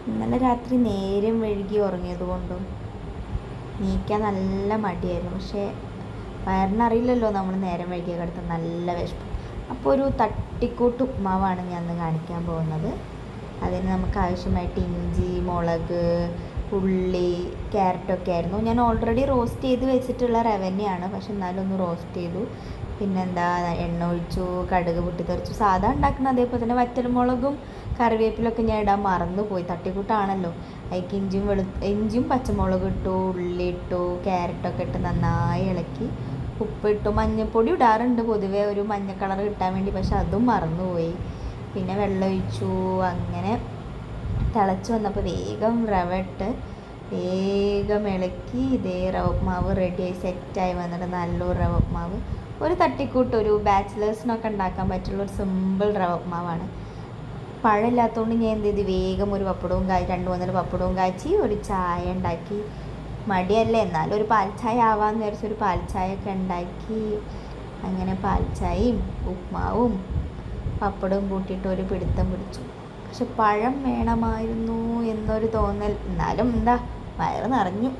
ഇന്നലെ രാത്രി നേരം വൈകി ഉറങ്ങിയത് കൊണ്ടും നീക്കാൻ നല്ല മടിയായിരുന്നു. പക്ഷേ വയറിനറിയില്ലല്ലോ നമ്മൾ നേരം വൈകിയ കിടത്ത് നല്ല വിശപ്പ്. അപ്പോൾ ഒരു തട്ടിക്കൂട്ട് ഉപ്മാവാണ് ഞാൻ ഇന്ന് കാണിക്കാൻ പോകുന്നത്. അതിന് നമുക്ക് ആവശ്യമായിട്ട് ഇഞ്ചി, മുളക്, ഉള്ളി, ക്യാരറ്റൊക്കെ ആയിരുന്നു. ഞാൻ ഓൾറെഡി റോസ്റ്റ് ചെയ്ത് വെച്ചിട്ടുള്ള റവന്നെയാണ്, പക്ഷെ എന്നാലും ഒന്ന് റോസ്റ്റ് ചെയ്തു. പിന്നെന്താ, എണ്ണ ഒഴിച്ചു, കടുക് പൊട്ടിത്തെറിച്ചു. സാധാ ഉണ്ടാക്കുന്ന അതേപോലെ തന്നെ വറ്റൽമുളകും കറിവേപ്പിലൊക്കെ ഞാൻ ഇടാൻ മറന്നുപോയി, തട്ടിക്കൂട്ടാണല്ലോ. അതിലേക്ക് ഇഞ്ചിയും പച്ചമുളകും ഇട്ടു, ഉള്ളി ഇട്ടു, ക്യാരറ്റൊക്കെ ഇട്ട് നന്നായി ഇളക്കി, ഉപ്പിട്ടു. മഞ്ഞൾപ്പൊടി ഇടാറുണ്ട് പൊതുവേ ഒരു മഞ്ഞ കളർ കിട്ടാൻ വേണ്ടി, പക്ഷെ അതും മറന്നുപോയി. പിന്നെ വെള്ളം ഒഴിച്ചു. അങ്ങനെ തിളച്ച് വന്നപ്പോൾ വേഗം റവ ഇട്ട് വേഗം ഇളക്കി. ഇതേ റവ ഉപ്മാവ് റെഡിയായി സെറ്റായി വന്നിട്ട് നല്ലൊരു റവ ഉപ്മാവ്. ഒരു തട്ടിക്കൂട്ട്, ഒരു ബാച്ചിലേഴ്സിനൊക്കെ ഉണ്ടാക്കാൻ പറ്റുള്ള ഒരു സിമ്പിൾ റവ ഉപ്മാവാണ്. പഴമില്ലാത്തതുകൊണ്ട് ഞാൻ എന്ത് ചെയ്തു, വേഗം ഒരു പപ്പടവും 2-3 പപ്പടവും കാച്ചി ഒരു ചായ ഉണ്ടാക്കി. മടിയല്ലേ, എന്നാലും ഒരു പാൽ ചായ ആവാമെന്ന് വിചാരിച്ചൊരു പാൽ ചായ ഒക്കെ ഉണ്ടാക്കി. അങ്ങനെ പാൽ ചായയും ഉപ്മാവും പപ്പടവും കൂട്ടിയിട്ട് ഒരു പിടുത്തം പിടിച്ചു. പക്ഷെ പഴം വേണമായിരുന്നു എന്നൊരു തോന്നൽ. എന്നാലും എന്താ, വയറ് നിറഞ്ഞു.